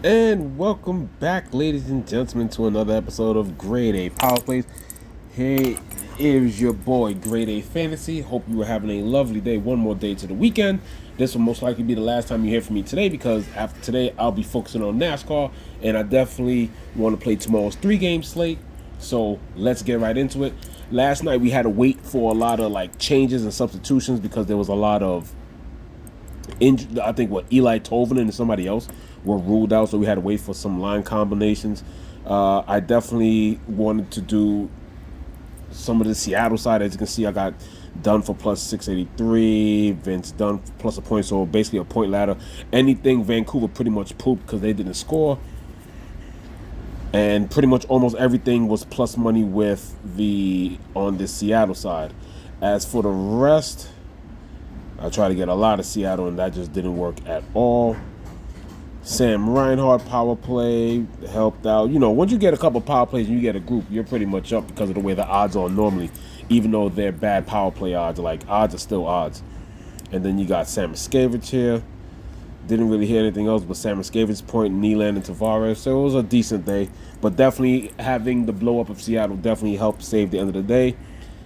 And welcome back, ladies and gentlemen, to another episode of Grade A Power Plays. Hey, it is your boy, Grade A Fantasy. Hope you are having a lovely day. One more day to the weekend. This will most likely be the last time you hear from me today because after today, I'll be focusing on NASCAR, and I definitely want to play tomorrow's 3-game slate. So let's get right into it. Last night, we had to wait for a lot of changes and substitutions because there was a lot of I think Eli Toven and somebody else were ruled out, so we had to wait for some line combinations. I definitely wanted to do some of the Seattle side. As you can see, I got Dunn for plus 683, Vince Dunn plus a point, so basically a point ladder. Anything Vancouver pretty much pooped because they didn't score, and pretty much almost everything was plus money with on the Seattle side. As for the rest, I tried to get a lot of Seattle, and that just didn't work at all. Sam Reinhart power play helped out. You know, once you get a couple power plays and you get a group, you're pretty much up because of the way the odds are normally. Even though they're bad power play odds, odds are still odds. And then you got Sam Skavich here. Didn't really hear anything else but Sam Skavich's point, Nylander and Tavares. So it was a decent day. But definitely having the blow up of Seattle definitely helped save the end of the day.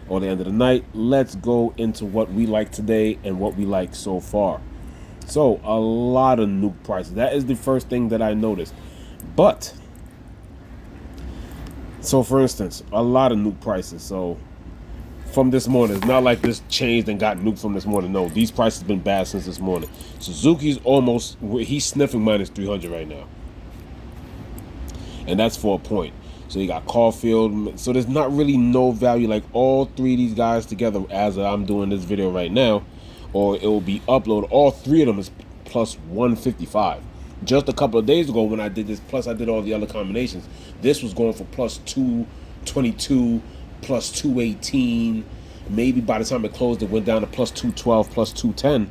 Or the end of the night. Let's go into what we like today and what we like so far. So, a lot of nuke prices. That is the first thing that I noticed. But, so for instance, a lot of nuke prices. So, from this morning, it's not like this changed and got nuked from this morning. No, these prices have been bad since this morning. Suzuki's he's sniffing minus 300 right now. And that's for a point. So you got Caulfield. So there's not really no value. Like all three of these guys together as I'm doing this video right now, or it will be uploaded. All three of them is plus 155. Just a couple of days ago when I did this, plus I did all the other combinations, this was going for plus 222, plus 218. Maybe by the time it closed, it went down to plus 212, plus 210,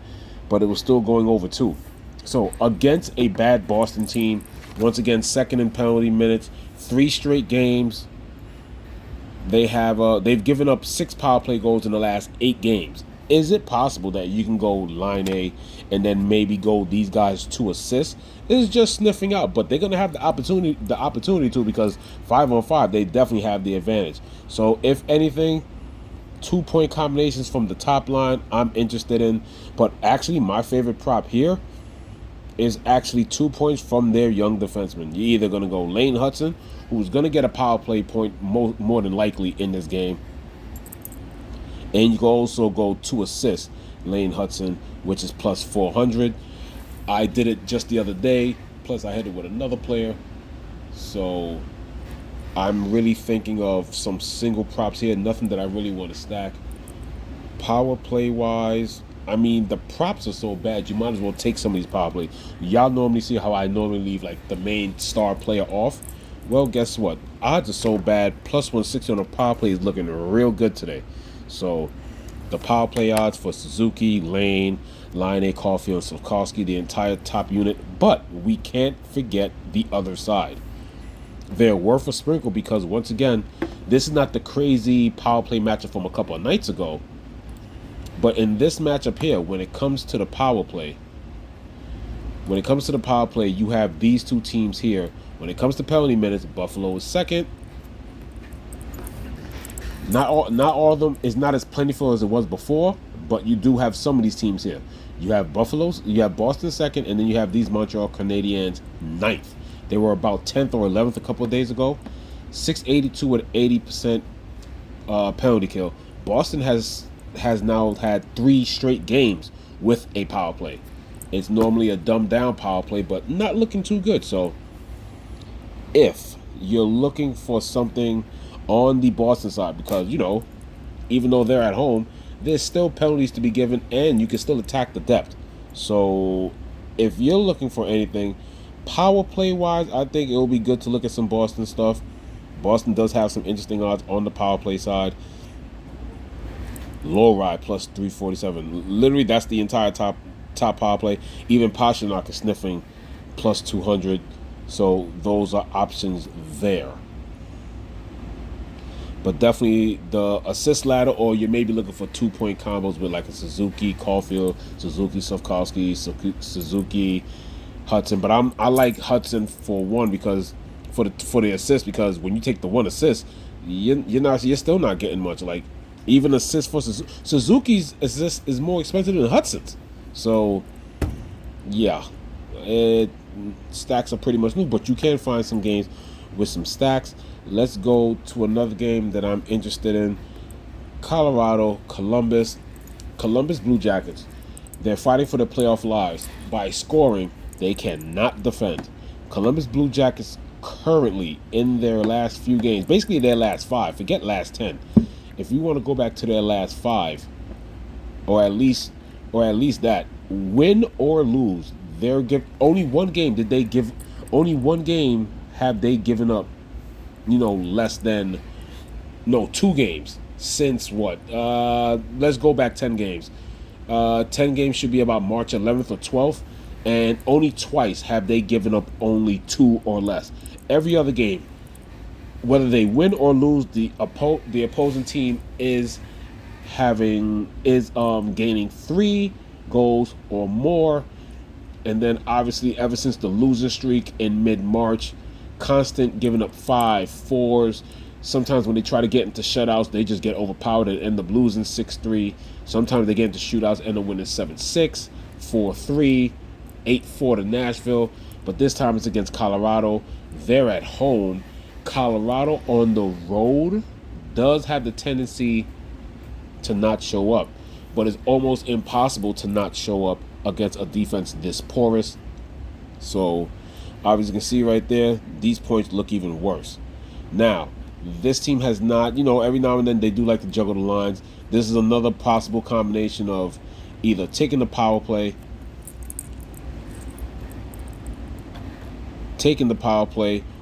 but it was still going over 2. So against a bad Boston team, once again, second in penalty minutes, 3 straight games. They've given up 6 power play goals in the last 8 games. Is it possible that you can go line A and then maybe go these guys 2 assists? It's just sniffing out, but they're gonna have the opportunity to, because 5-on-5 they definitely have the advantage. So if anything, 2-point combinations from the top line I'm interested in. But actually my favorite prop here is actually 2 points from their young defenseman. You're either going to go Lane Hudson, who's going to get a power play point more than likely in this game, and you can also go 2 assists, Lane Hudson, which is plus 400. I did it just the other day, plus I had it with another player. So I'm really thinking of some single props here, nothing that I really want to stack. Power play wise, I mean, the props are so bad, you might as well take some of these power plays. Y'all normally see how I normally leave the main star player off. Well, guess what? Odds are so bad. Plus 160 on a power play is looking real good today. So the power play odds for Suzuki, Lane, A, Caulfield, and Slavkovsky, the entire top unit. But we can't forget the other side. They're worth a sprinkle because, once again, this is not the crazy power play matchup from a couple of nights ago. But in this matchup here, when it comes to the power play, you have these two teams here. When it comes to penalty minutes, Buffalo is second. Not all of them is not as plentiful as it was before, but you do have some of these teams here. You have Boston second, and then you have these Montreal Canadiens ninth. They were about 10th or 11th a couple of days ago. 682 with 80% penalty kill. Boston has now had 3 straight games with a power play. It's normally a dumbed down power play, but not looking too good. So if you're looking for something on the Boston side, because, you know, even though they're at home, there's still penalties to be given and you can still attack the depth. So if you're looking for anything power play wise, I think it will be good to look at some Boston stuff. Boston does have some interesting odds on the power play side. Low ride plus 347. Literally, that's the entire top power play. Even Pasternak is sniffing plus 200. So those are options there. But definitely the assist ladder, or you may be looking for 2-point combos with like a Suzuki, Caulfield, Suzuki, Slavkovsky, Suzuki, Hudson, but I like Hudson for one because for the assist, because when you take the one assist, you're still not getting much. Like even assist for Suzuki's assist is more expensive than Hudson's. So yeah, it stacks are pretty much new, but you can find some games with some stacks. Let's go to another game that I'm interested in. Colorado, Columbus Blue Jackets. They're fighting for the playoff lives. By scoring, they cannot defend. Columbus Blue Jackets currently in their last few games, basically their last 5, forget last 10. If you want to go back to their last 5, or at least that, win or lose, only one game have they given up, less than, 2 games since what? Let's go back 10 games. 10 games should be about March 11th or 12th, and only twice have they given up only 2 or less. Every other game, whether they win or lose, the opposing team is gaining 3 goals or more. And then obviously ever since the losing streak in mid-March, constant giving up 5, 4s. Sometimes when they try to get into shutouts, they just get overpowered and end up losing 6-3. Sometimes they get into shootouts, end up winning 7-6, 4-3, 8-4 to Nashville. But this time it's against Colorado. They're at home. Colorado on the road does have the tendency to not show up, but it's almost impossible to not show up against a defense this porous. So obviously you can see right there, these points look even worse. Now, this team has not, every now and then they do like to juggle the lines. This is another possible combination of either taking the power play,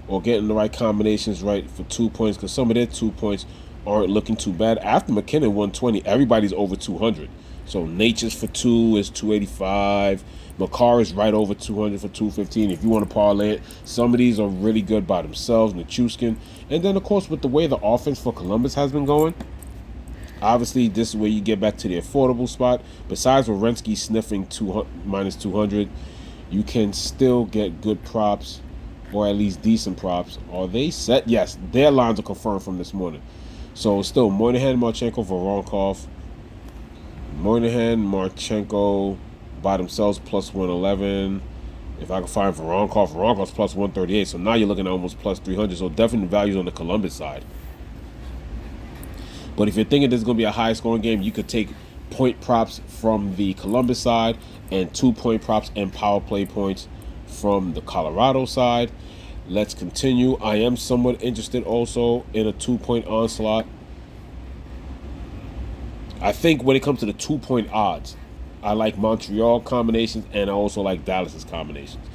or getting the right combinations right for 2 points, because some of their 2 points aren't looking too bad. After McKinnon 120, everybody's over 200. So Nature's for 2 is 285. Makar is right over 200 for 215. If you want to parlay it, some of these are really good by themselves. Nichushkin. And then, of course, with the way the offense for Columbus has been going, obviously this is where you get back to the affordable spot. Besides Werenski sniffing minus 200, you can still get good props, or at least decent props. Are they set? Yes, their lines are confirmed from this morning. So still Moynihan, Marchenko, Voronkov. Moynihan, Marchenko by themselves plus 111. If I can find Voronkov's plus 138. So now you're looking at almost plus 300. So definite values on the Columbus side. But if you're thinking this is going to be a high scoring game, you could take point props from the Columbus side and 2-point props and power play points from the Colorado side. Let's continue. I am somewhat interested also in a 2-point onslaught. I think when it comes to the 2-point odds, I like Montreal combinations, and I also like Dallas's combinations.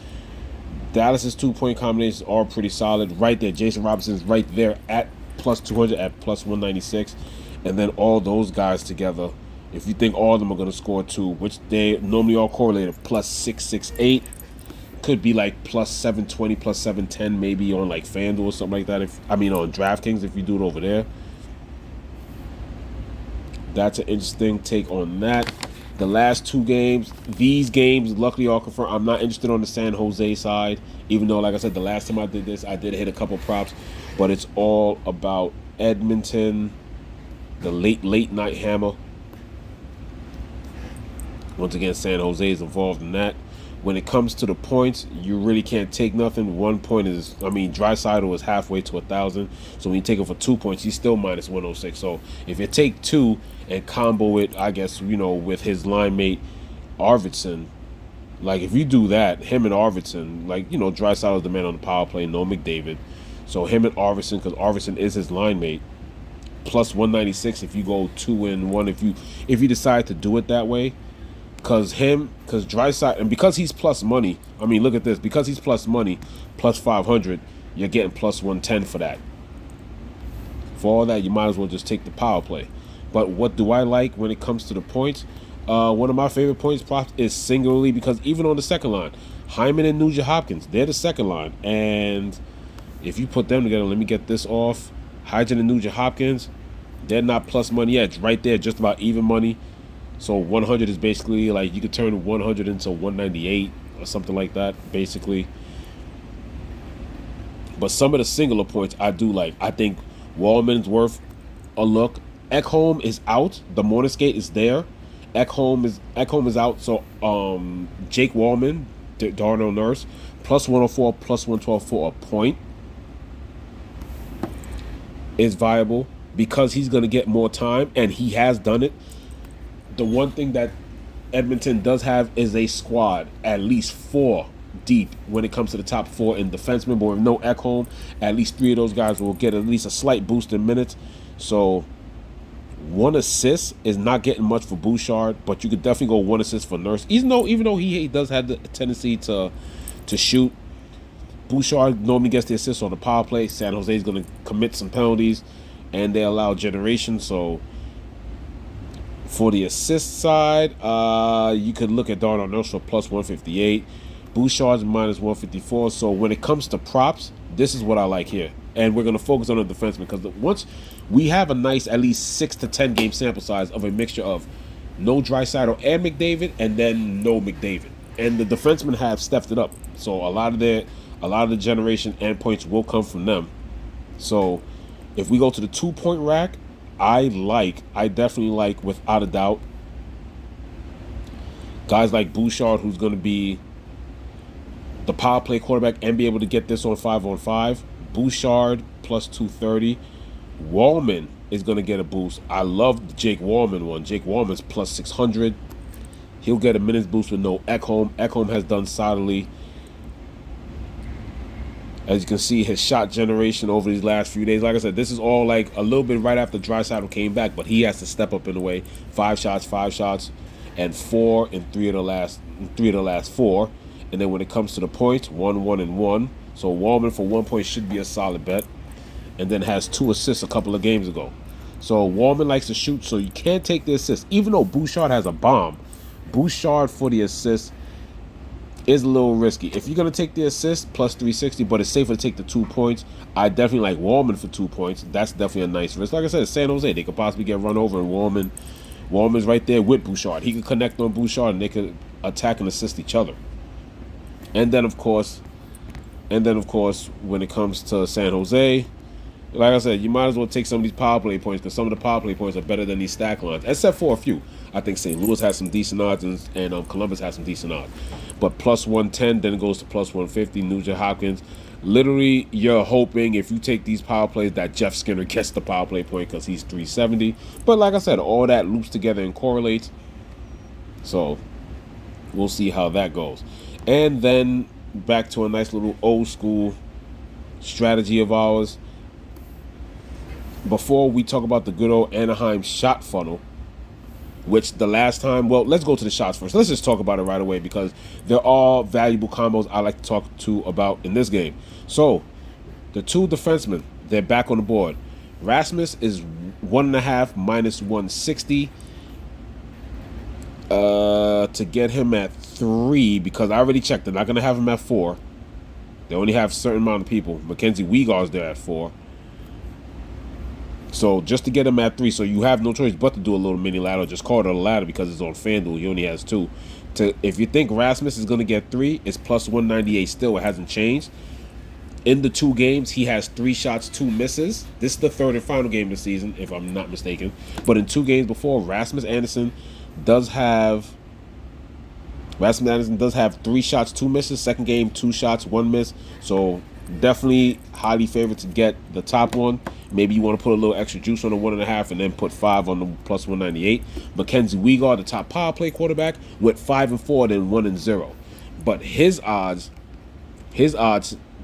Dallas's 2-point combinations are pretty solid. Right there, Jason Robinson's right there at plus 200 at plus 196. And then all those guys together, if you think all of them are going to score 2, which they normally all correlated, plus 668. Could be like plus 720, plus 710 maybe on like FanDuel or something like that. On DraftKings if you do it over there. That's an interesting take on that. The last 2 games, these games luckily all confirmed. I'm not interested on the San Jose side, even though, like I said, the last time I did this, I did hit a couple props, but it's all about Edmonton, the late night hammer. Once again, San Jose is involved in that. When it comes to the points, you really can't take nothing. 1 point is, Draisaitl is halfway to 1,000. So when you take it for 2 points, he's still minus 106. So if you take 2 and combo it, I guess, with his line mate, Arvidsson, like if you do that, him and Arvidsson, Draisaitl is the man on the power play, no McDavid. So him and Arvidsson, because Arvidsson is his line mate, plus 196 if you go 2-1, if you decide to do it that way. Because Draisaitl, and because he's plus money, look at this. Because he's plus money, plus 500, you're getting plus 110 for that. For all that, you might as well just take the power play. But what do I like when it comes to the points? One of my favorite points props is singularly because even on the second line, Hyman and Nugent Hopkins, they're the second line. And if you put them together, let me get this off. Hyman and Nugent Hopkins, they're not plus money yet. It's right there, just about even money. So 100 is basically like you could turn 100 into 198 or something like that, basically. But some of the singular points I do like. I think Walman's worth a look. Ekholm is out. The morning skate is there. Ekholm is out. So Jake Walman, Darnell Nurse, plus 104, plus 112 for a point is viable because he's going to get more time, and he has done it. The one thing that Edmonton does have is a squad at least 4 deep when it comes to the top 4 in defensemen, but with no Ekholm, at least 3 of those guys will get at least a slight boost in minutes. So 1 assist is not getting much for Bouchard, but you could definitely go 1 assist for Nurse. Even though he does have the tendency to shoot, Bouchard normally gets the assist on the power play. San Jose is going to commit some penalties, and they allow generation. So for the assist side, you could look at Darnell Nurse for plus 158. Bouchard's minus 154. So when it comes to props, this is what I like here. And we're going to focus on the defenseman because once we have a nice at least 6 to 10 game sample size of a mixture of no Draisaitl and McDavid, and then no McDavid. And the defensemen have stepped it up. So a lot of the generation and points will come from them. So if we go to the 2-point rack, I definitely like, without a doubt, guys like Bouchard, who's going to be the power play quarterback and be able to get this on 5-on-5. Bouchard plus 230. Walman is going to get a boost. I love the Jake Walman one. Jake Walman's plus 600. He'll get a minutes boost with no Ekholm. Ekholm has done solidly. As you can see, his shot generation over these last few days, like I said, this is all like a little bit right after Draisaitl came back, but he has to step up in a way. 5 shots, and 4 in 3 of the last 4. And then when it comes to the points, 1, 1, and 1. So Walman for 1 point should be a solid bet. And then has 2 assists a couple of games ago. So Walman likes to shoot, so you can't take the assist. Even though Bouchard has a bomb, Bouchard for the assist is a little risky. If you're going to take the assist, plus 360, but it's safer to take the 2 points, I definitely like Walman for 2 points. That's definitely a nice risk. Like I said, San Jose, they could possibly get run over, and Walman's right there with Bouchard. He could connect on Bouchard, and they could attack and assist each other. And then, of course, when it comes to San Jose, like I said, you might as well take some of these power play points because some of the power play points are better than these stack lines, except for a few. I think St. Louis has some decent odds, and Columbus has some decent odds. But plus 110, then it goes to plus 150. Nugent Hopkins. Literally, you're hoping if you take these power plays that Jeff Skinner gets the power play point because he's 370. But like I said, all that loops together and correlates. So we'll see how that goes. And then back to a nice little old school strategy of ours. Before we talk about the good old Anaheim shot funnel, which the last time, well, let's go to the shots first. Let's just talk about it right away because they're all valuable combos I like to talk to about in this game. So, the 2 defensemen, they're back on the board. Rasmus is 1.5 minus 160. To get him at 3, because I already checked, they're not going to have him at 4. They only have a certain amount of people. Mackenzie Weegar's there at 4. So just to get him at 3, so you have no choice but to do a little mini ladder. Just call it a ladder because it's on FanDuel. He only has 2. If you think Rasmus is going to get 3, it's plus 198 still. It hasn't changed. In the 2 games, he has 3 shots, 2 misses. This is the 3rd and final game of the season, if I'm not mistaken. But in 2 games before, Rasmus Anderson does have 3 shots, 2 misses. Second game, 2 shots, 1 miss. So definitely highly favored to get the top one. Maybe you want to put a little extra juice on the 1.5 and then put 5 on the plus 198. Mackenzie Weegar, the top power play quarterback, went 5 and 4, then 1 and 0. But his odds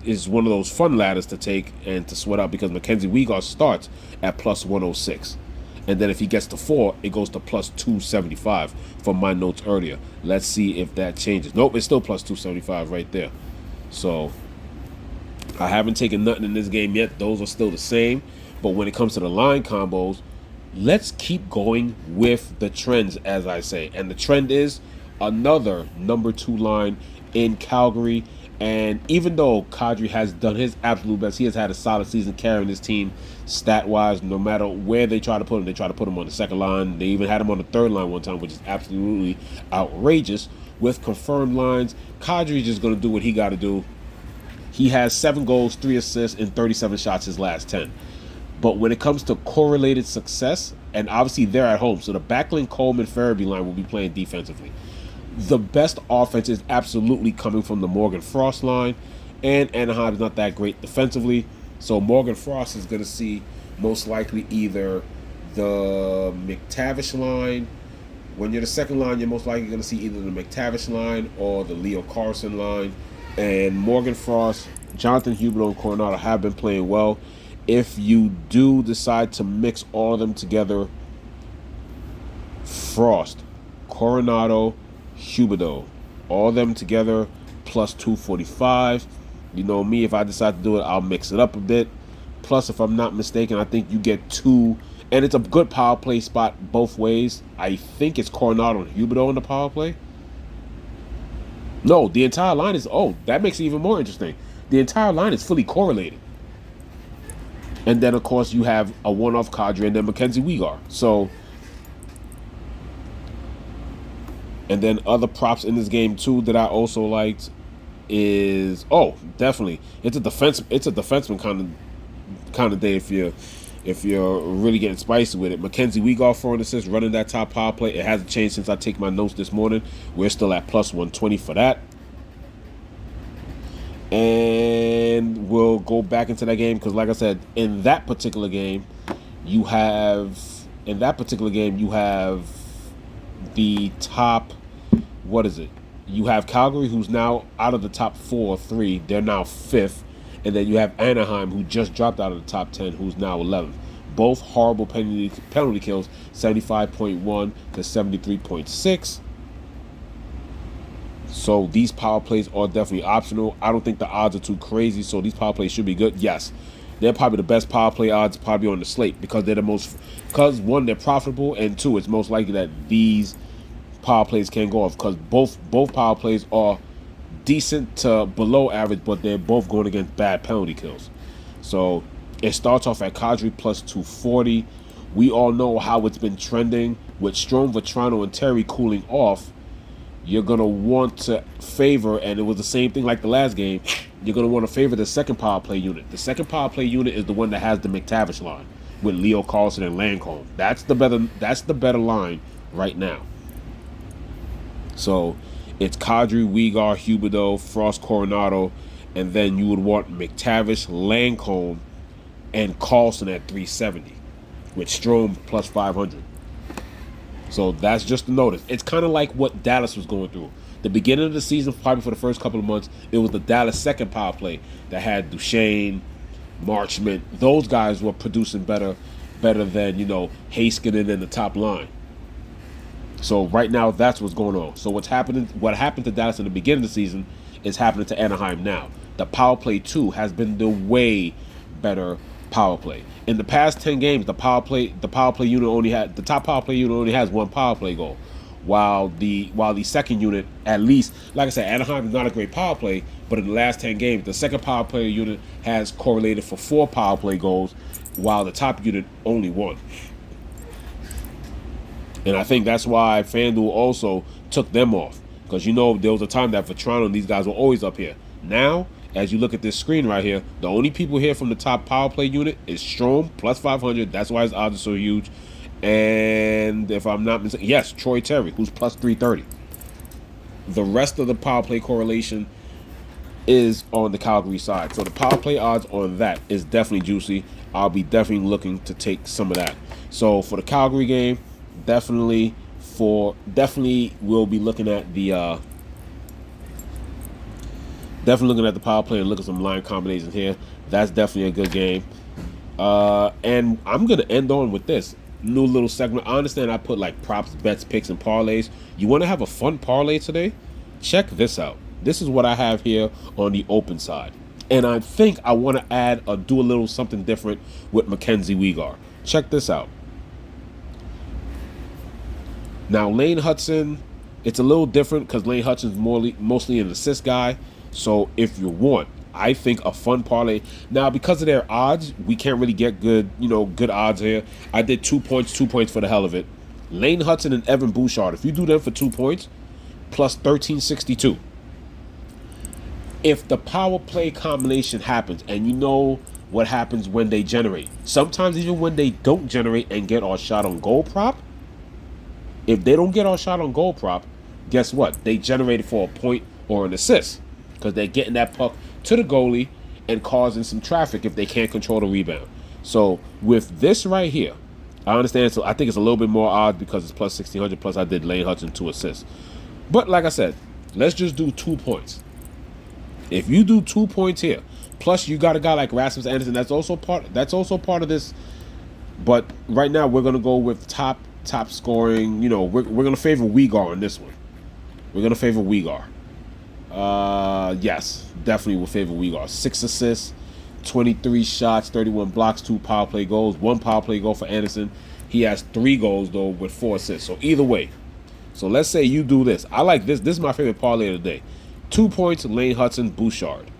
is one of those fun ladders to take and to sweat out because Mackenzie Weegar starts at plus 106. And then if he gets to 4, it goes to plus 275 from my notes earlier. Let's see if that changes. Nope, it's still plus 275 right there. So I haven't taken nothing in this game yet. Those are still the same. But when it comes to the line combos, let's keep going with the trends, as I say. And the trend is another number 2 line in Calgary. And even though Kadri has done his absolute best, he has had a solid season carrying his team stat-wise. No matter where they try to put him, they try to put him on the second line. They even had him on the third line one time, which is absolutely outrageous. with confirmed lines, Kadri is just going to do what he got to do. He has 7 goals, 3 assists, and 37 shots his last 10. But when it comes to correlated success, and obviously they're at home, so the backlink Coleman Farabee line will be playing defensively. The best offense is absolutely coming from the Morgan Frost line, and Anaheim's not that great defensively. So Morgan Frost is going to see most likely either the McTavish line. When you're the second line, you're most likely going to see either the McTavish line or the Leo Carlson line. And Morgan Frost, Jonathan Huberdeau, and Coronado have been playing well. If you do decide to mix all of them together, Frost, Coronado, Huberdeau, all of them together plus 245. You know me, if I decide to do it, I'll mix it up a bit. Plus, if I'm not mistaken, I think you get 2, and it's a good power play spot both ways. I think it's Coronado and Huberdeau in the power play. No, the entire line is, that makes it even more interesting. The entire line is fully correlated. And then, of course, you have a one-off Kadri and then Mackenzie Weegar. So, and then other props in this game, too, that I also liked is, definitely. It's a defenseman kind of day if you're really getting spicy with it. Mackenzie Weegar for an assist, running that top power play. It hasn't changed since I take my notes this morning. We're still at plus 120 for that. And we'll go back into that game because, like I said, in that particular game, you have the top, what is it? You have Calgary, who's now out of the top 4 or 3. They're now 5th. And then you have Anaheim, who just dropped out of the top 10, who's now 11th. Both horrible penalty kills, 75.1 to 73.6. So these power plays are definitely optional. I don't think the odds are too crazy, so these power plays should be good. Yes, they're probably the best power play odds probably on the slate because they're the most, because one, they're profitable, and 2, it's most likely that these power plays can go off because both power plays are decent to below average, but they're both going against bad penalty kills. So it starts off at Kadri plus 240. We all know how it's been trending with Strome, Vetrano, and Terry cooling off. You're going to want to favor, and it was the same thing like the last game, you're going to want to favor the second power play unit. The second power play unit is the one that has the McTavish line with Leo Carlson and Lancome. That's the better line right now. So it's Kadri, Weegar, Huberdeau, Frost, Coronado, and then you would want McTavish, Lancome, and Carlson at 370 with Strome plus 500. So that's just a notice. It's kind of like what Dallas was going through. The beginning of the season, probably for the first couple of months, it was the Dallas second power play that had Duchesne, Marchment. Those guys were producing better than, Heiskanen in the top line. So right now, that's what's going on. So what happened to Dallas in the beginning of the season is happening to Anaheim now. The power play 2 has been the way better power play. In the past 10 games, the top power play unit only has 1 power play goal, while the second unit, at least, like I said, Anaheim is not a great power play, but in the last 10 games, the second power play unit has correlated for 4 power play goals, while the top unit only 1. And I think that's why FanDuel also took them off, because there was a time that Vetrano and these guys were always up here. Now, as you look at this screen right here, the only people here from the top power play unit is Strome, plus 500. That's why his odds are so huge. And if I'm not mistaken, yes, Troy Terry, who's plus 330. The rest of the power play correlation is on the Calgary side. So the power play odds on that is definitely juicy. I'll be definitely looking to take some of that. So for the Calgary game, definitely we'll be looking at the power play and look at some line combinations here. That's definitely a good game. And I'm going to end on with this new little segment. I understand I put like props, bets, picks, and parlays. You want to have a fun parlay today? Check this out. This is what I have here on the open side. And I think I want to do a little something different with Mackenzie Weegar. Check this out. Now, Lane Hudson, it's a little different because Lane Hudson's mostly an assist guy. So if you want, I think a fun parlay. Now, because of their odds, we can't really get good odds here. I did 2 points for the hell of it. Lane Hudson and Evan Bouchard. If you do them for 2 points, plus 1362. If the power play combination happens, and you know what happens when they generate, sometimes even when they don't generate and get our shot on goal prop, if they don't get our shot on goal prop, guess what? They generated for a point or an assist because they're getting that puck to the goalie and causing some traffic if they can't control the rebound. So with this right here, I understand. So I think it's a little bit more odd because it's plus 1600. Plus I did Lane Hudson 2 assists. But like I said, let's just do 2 points. If you do 2 points here, plus you got a guy like Rasmus Anderson, that's also part of this. But right now we're gonna go with top scoring. You know, we're gonna favor Uyghur on this one. We're gonna favor Uyghur. Yes, definitely will favor Uyghur. 6 assists, 23 shots, 31 blocks, 2 power play goals, 1 power play goal for Anderson. He has 3 goals though with 4 assists. So either way. So let's say you do this. I like this. This is my favorite parlay of the day. 2 points, Lane Hudson, Bouchard.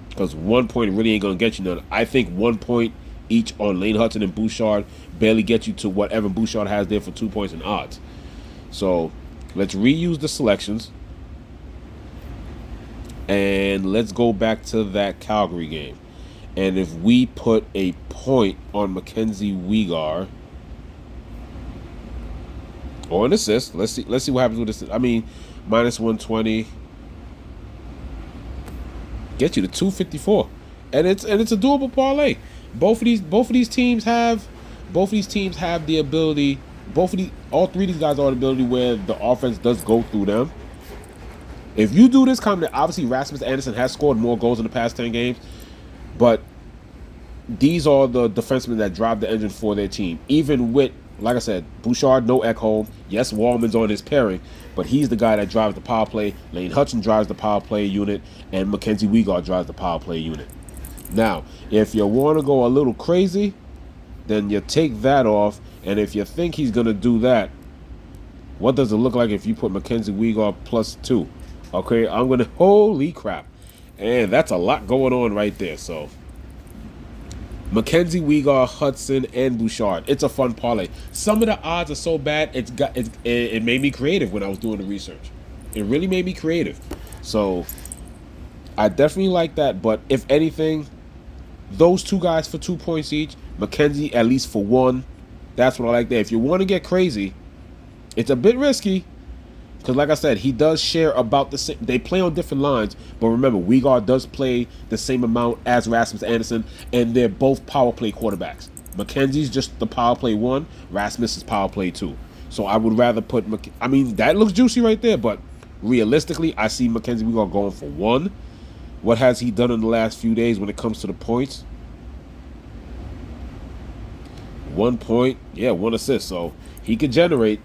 Because 1 point really ain't going to get you none. I think 1 point each on Lane Hudson and Bouchard barely gets you to what Evan Bouchard has there for 2 points in odds. So let's reuse the selections. And let's go back to that Calgary game. And if we put a point on Mackenzie Weegar or an assist, let's see what happens with this. I mean, minus 120. Get you to 254, and it's a doable parlay. Both of these teams have the ability. All three of these guys are the ability where the offense does go through them. If you do this combination, obviously Rasmus Anderson has scored more goals in the past 10 games, but these are the defensemen that drive the engine for their team. Even with, like I said, Bouchard, no Ekholm. Yes, Walman's on his pairing, but he's the guy that drives the power play. Lane Hudson drives the power play unit, and Mackenzie Weegar drives the power play unit. Now, if you want to go a little crazy, then you take that off, and if you think he's going to do that, what does it look like if you put Mackenzie Weegar plus 2? Okay, I'm going to, holy crap. And that's a lot going on right there, so Mackenzie Weegar, Hudson, and Bouchard. It's a fun parlay. Some of the odds are so bad, it made me creative when I was doing the research. It really made me creative. So I definitely like that. But if anything, those 2 guys for 2 points each, Mackenzie at least for 1. That's what I like there. If you want to get crazy, it's a bit risky. Because like I said, he does share about the same. They play on different lines, but remember, Weegar does play the same amount as Rasmus Anderson, and they're both power play quarterbacks. Mackenzie's just the power play 1, Rasmus is power play 2. So I would rather put, I mean, that looks juicy right there, but realistically, I see Mackenzie Weegar going for 1. What has he done in the last few days when it comes to the points? 1 point, yeah, 1 assist. So he could generate.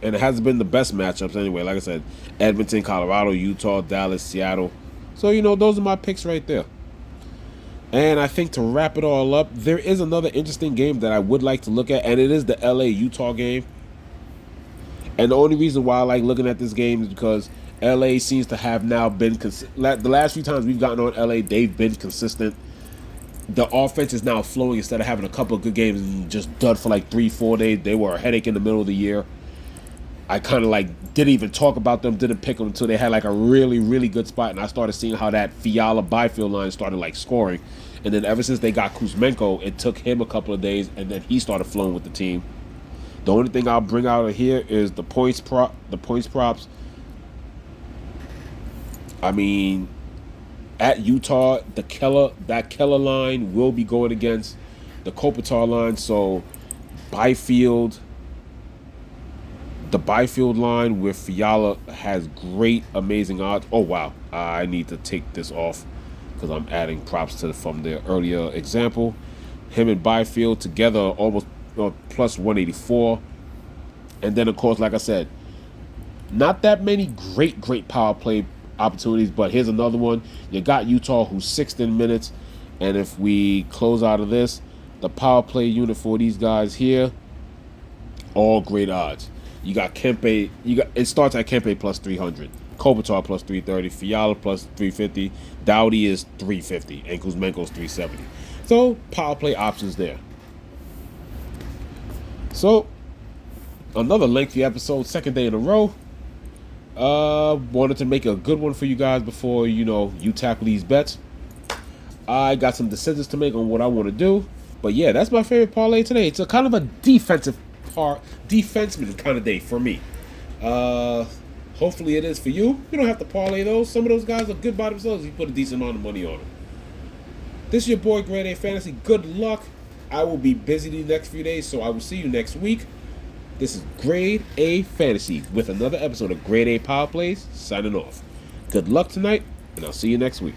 And it hasn't been the best matchups anyway. Like I said, Edmonton, Colorado, Utah, Dallas, Seattle. So, you know, those are my picks right there. And I think to wrap it all up, there is another interesting game that I would like to look at, and it is the LA-Utah game. And the only reason why I like looking at this game is because LA seems to have now been the last few times we've gotten on LA, they've been consistent. The offense is now flowing instead of having a couple of good games and just dud for like 3-4 days. They were a headache in the middle of the year. I kind of like didn't even talk about them, didn't pick them until they had like a really, really good spot. And I started seeing how that Fiala-Byfield line started like scoring. And then ever since they got Kuzmenko, it took him a couple of days, and then he started flowing with the team. The only thing I'll bring out of here is the points props. I mean, at Utah, that Keller line will be going against the Kopitar line. So the Byfield line with Fiala has great, amazing odds. Oh, wow. I need to take this off because I'm adding props from their earlier example. Him and Byfield together almost plus 184. And then, of course, like I said, not that many great power play opportunities, but here's another one. You got Utah, who's 6th in minutes. And if we close out of this, the power play unit for these guys here, all great odds. You got Kempe. It starts at Kempe plus 300, Kopitar plus 330, Fiala plus 350, Doughty is 350, and Kuzmenko's 370. So power play options there. So another lengthy episode, second day in a row. Wanted to make a good one for you guys before, you tackle these bets. I got some decisions to make on what I want to do. But yeah, that's my favorite parlay today. It's a kind of a defensive defenseman kind of day for me. Hopefully it is for you. You don't have to parlay those. Some of those guys are good by themselves. You put a decent amount of money on them. This is your boy Grade A Fantasy. Good luck. I will be busy these next few days, so I will see you next week. This is Grade A Fantasy with another episode of Grade A Power Plays, signing off. Good luck tonight, and I'll see you next week.